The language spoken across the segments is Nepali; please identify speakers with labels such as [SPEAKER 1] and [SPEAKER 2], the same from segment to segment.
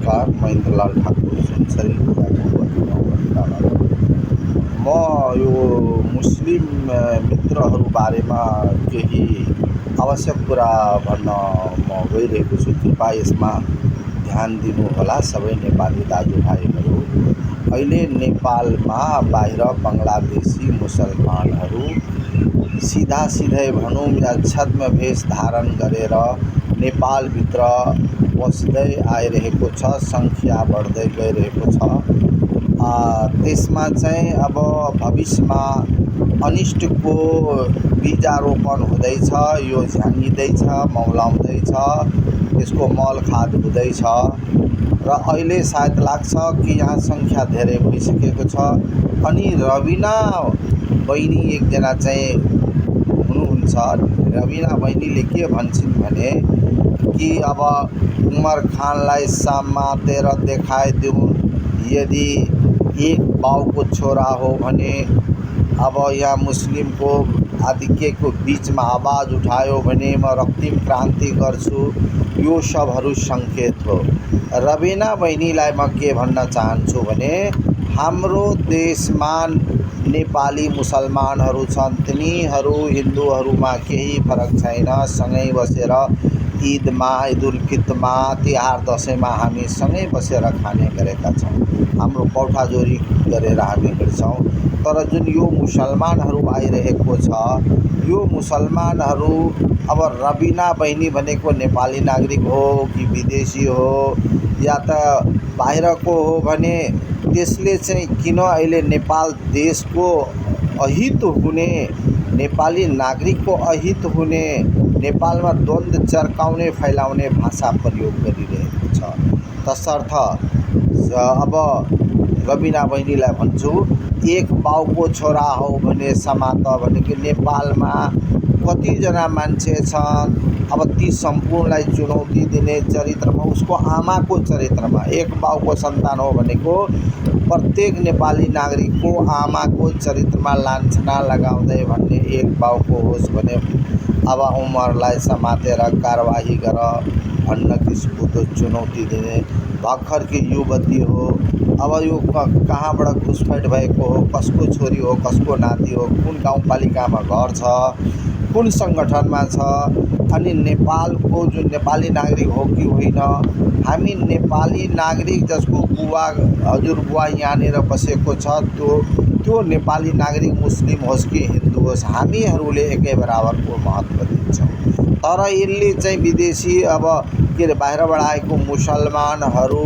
[SPEAKER 1] नमस्कार, म इन्द्रलाल ठाकुर सुनसरी म यो मुस्लिम मित्रहरू बारेमा केही आवश्यक कुरा भन्न म गइरहेको छु। कृपया यसमा ध्यान दिनुहोला सबै नेपाली दाजुभाइहरू। अहिले नेपालमा बाहिर बङ्गलादेशी मुसलमानहरू सिधै भनौँ या छद्मवेश धारण गरेर नेपालभित्र बस्दै आइरहेको छ, सङ्ख्या बढ्दै गइरहेको छ। त्यसमा चाहिँ अब भविष्यमा अनिष्टको बीजारोपण हुँदैछ, यो झ्याङ्गिँदैछ, मौलाउँदैछ, यसको मलखाद हुँदैछ र अहिले सायद लाग्छ कि यहाँ सङ्ख्या धेरै भइसकेको छ। अनि रविना बहिनी एकजना चाहिँ हुनुहुन्छ। रविना बहिनीले के भन्छन् भने कि अब उमर खानलाई समातेर देखाइदिउँ, यदि एक बाउको छोरा हो भने अब यहाँ मुस्लिमको आधिक्यको बिचमा आवाज उठायो भने म रक्तिम क्रान्ति गर्छु। यो सबहरू सङ्केत हो। रविना बहिनीलाई म के भन्न चाहन्छु भने हाम्रो देशमा नेपाली मुसलमानहरू छन्, तिनीहरू हिन्दूहरूमा केही फरक छैन। सँगै बसेर ईदमा, ईद उल फितरमा, तिहार दसैँमा हामी सँगै बसेर खाने गरेका छौँ। हाम्रो पौठाजोरी गरेर हामी हिँड्छौँ। तर जुन यो मुसलमानहरू आइरहेको छ, यो मुसलमानहरू अब रविना बहिनी भनेको नेपाली नागरिक हो कि विदेशी हो या त बाहिरको हो भने त्यसले चाहिँ किन अहिले नेपाल देशको अहित हुने, नेपाली नागरिकको अहित हुने, नेपालमा द्वन्द्व चर्काउने फैलाउने भाषा प्रयोग गरिरहेको छ। तसर्थ अब रविना बहिनीलाई भन्छु, एक बाउको छोरा हो भने समात भनेको नेपालमा कतिजना मान्छे छन्। अब ती सम्पूर्णलाई चुनौती दिने चरित्रमा, उसको आमाको चरित्रमा, एक बाउको सन्तान हो भनेको प्रत्येक नेपाली नागरिकको आमाको चरित्रमा लान्छना लगाउँदै भन्ने एक बाउको होस् भने अब उमरलाई समातेर कारबाही गर भन्न किसिमको चुनौती दिने भर्खरकी युवती हो। अब यो कहाँबाट घुसपैठ भएको हो, कसको छोरी हो, कसको नाति हो, कुन गाउँपालिकामा घर छ, कुन सङ्गठनमा छ, अनि नेपालको जुन नेपाली नागरिक हो कि होइन। हामी नेपाली नागरिक जसको बुवा हजुरबुवा यहाँनिर बसेको छ, त्यो नेपाली नागरिक मुस्लिम होस् कि हिन्दू होस्, हामीहरूले एकै बराबरको महत्त्व दिन्छौँ। तर यसले चाहिँ विदेशी अब के अरे बाहिरबाट आएको मुसलमानहरू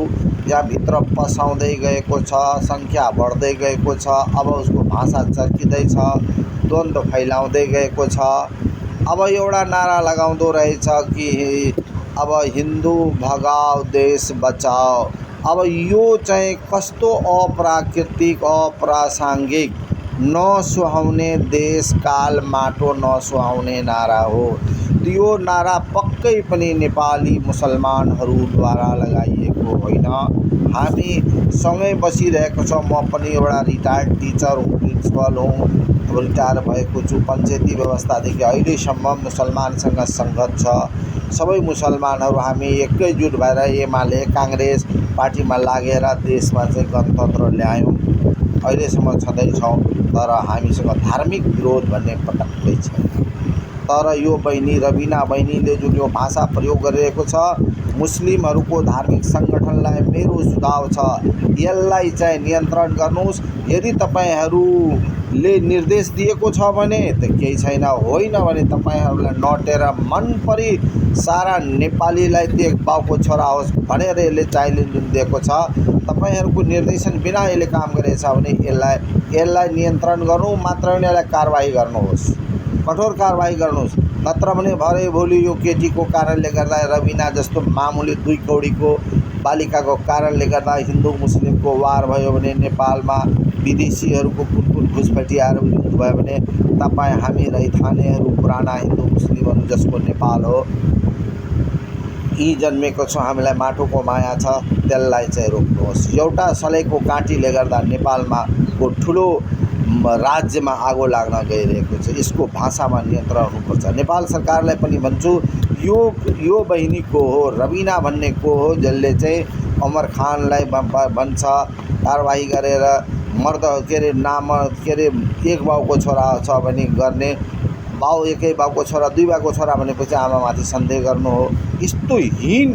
[SPEAKER 1] यहाँभित्र पसाउँदै गएको छ, सङ्ख्या बढ्दै गएको छ। अब उसको भाषा चर्किँदैछ, द्वन्द्व फैलाउँदै गएको छ। अब एउटा नारा लगाउँदो रहेछ कि अब हिन्दू भगाओ देश बचाओ। अब यो चाहिँ कस्तो अप्राकृतिक, अप्रासङ्गिक, नसुहाउने देश काल माटो नसुहाउने नारा हो। यो नारा पक्कै पनि नेपाली मुसलमानहरूद्वारा लगाइएको होइन। हामी सँगै बसिरहेको छौँ। म पनि एउटा रिटायर्ड टिचर हुँ, प्रिन्सिपल हुँ, अब रिटायर भएको छु। पञ्चायती व्यवस्थादेखि अहिलेसम्म मुसलमानसँग सङ्घर्ष छ। सबै मुसलमानहरू हामी एकैजुट भएर एमाले काङ्ग्रेस पार्टीमा लागेर देशमा चाहिँ गणतन्त्र ल्यायौँ, अहिलेसम्म छँदैछौँ। तर हामीसँग धार्मिक विरोध भन्ने पटक्कै छैन। तर यो बहिनी रविना बहिनीले जुन यो भाषा प्रयोग गरिरहेको छ, मुस्लिमहरूको धार्मिक सङ्गठनलाई मेरो सुझाव छ, यसलाई चाहिँ नियन्त्रण गर्नुहोस्। यदि तपाईँहरूले निर्देश दिएको छ भने त केही छैन, होइन भने तपाईँहरूलाई नटेर मन परी सारा नेपालीलाई त्यो एक बाउको छोरा होस् भनेर यसले चाइलेन्ज जुन दिएको छ, तपाईँहरूको निर्देशन बिना यसले काम गरेछ भने यसलाई नियन्त्रण गर्नु मात्र होइन, यसलाई कारबाही गर्नुहोस्, कठोर कारबाही गर्नुहोस्। नत्र भने भरे भोलि यो केटीको कारणले गर्दा, रविना जस्तो मामुली 2 कौडीको बालिकाको कारणले गर्दा हिन्दू मुस्लिमको वार भयो भने नेपालमा विदेशीहरूको कुन घुसपैठियाहरू भयो भने तपाईँ हामी रैथानेहरू, पुराना हिन्दू मुस्लिमहरू जसको नेपाल हो, यी जन्मेको छौँ, हामीलाई माटोको माया छ, त्यसलाई चाहिँ रोक्नुहोस्। एउटा सलेको काँटीले गर्दा नेपालमा को ठुलो राज्यमा आगो लाग्न गइरहेको छ। यसको भाषामा नियन्त्रण हुनुपर्छ। नेपाल सरकारलाई पनि भन्छु, यो बहिनी को हो, रविना भन्ने को हो, जसले चाहिँ अमर खानलाई भन्छ कारबाही गरेर मर्द के अरे नाम के अरे एक बाउको छोरा छ भने गर्ने, बाउ एकै बाउको छोरा दुई बाउको छोरा भनेपछि आमामाथि सन्देह गर्नु हो। यस्तो हीन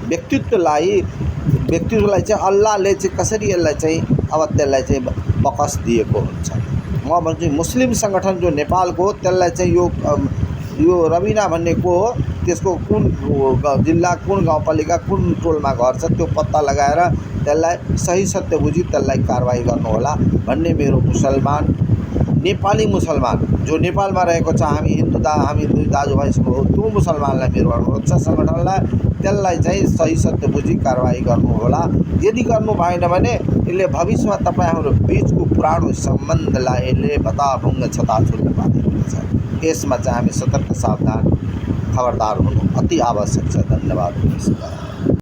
[SPEAKER 1] व्यक्तित्वलाई चाहिँ अल्लाहले चाहिँ कसरी यसलाई चाहिँ अब त्यसलाई चाहिँ बकस दिएको हुन्छ। म भन्छु मुस्लिम सङ्गठन जो नेपालको हो त्यसलाई चाहिँ यो रबिना भन्ने को हो, त्यसको कुन जिल्ला कुन गाउँपालिका कुन टोलमा घर छ त्यो पत्ता लगाएर त्यसलाई सही सत्य बुझी त्यसलाई कारबाही गर्नु होला भन्ने मेरो मुसलमान नेपाली मुसलमान जो नेपालमा रहेको छ, हामी दुई दाजुभाइसँग हो, त्यो मुसलमानलाई मेरो अनुरोध छ सङ्गठनलाई त्यसलाई चाहिँ सही सत्य बुझी कारबाही गर्नु होला। यदि गर्नु भएन भने यसले भविष्यमा तपाईँ हाम्रो बिचको पुरानो सम्बन्धलाई यसले भताभुङ्ग छताछुल्ल पार्छ। यसमा चाहिँ हामी सतर्क सावधान खबरदार हुनु अति आवश्यक छ। धन्यवाद।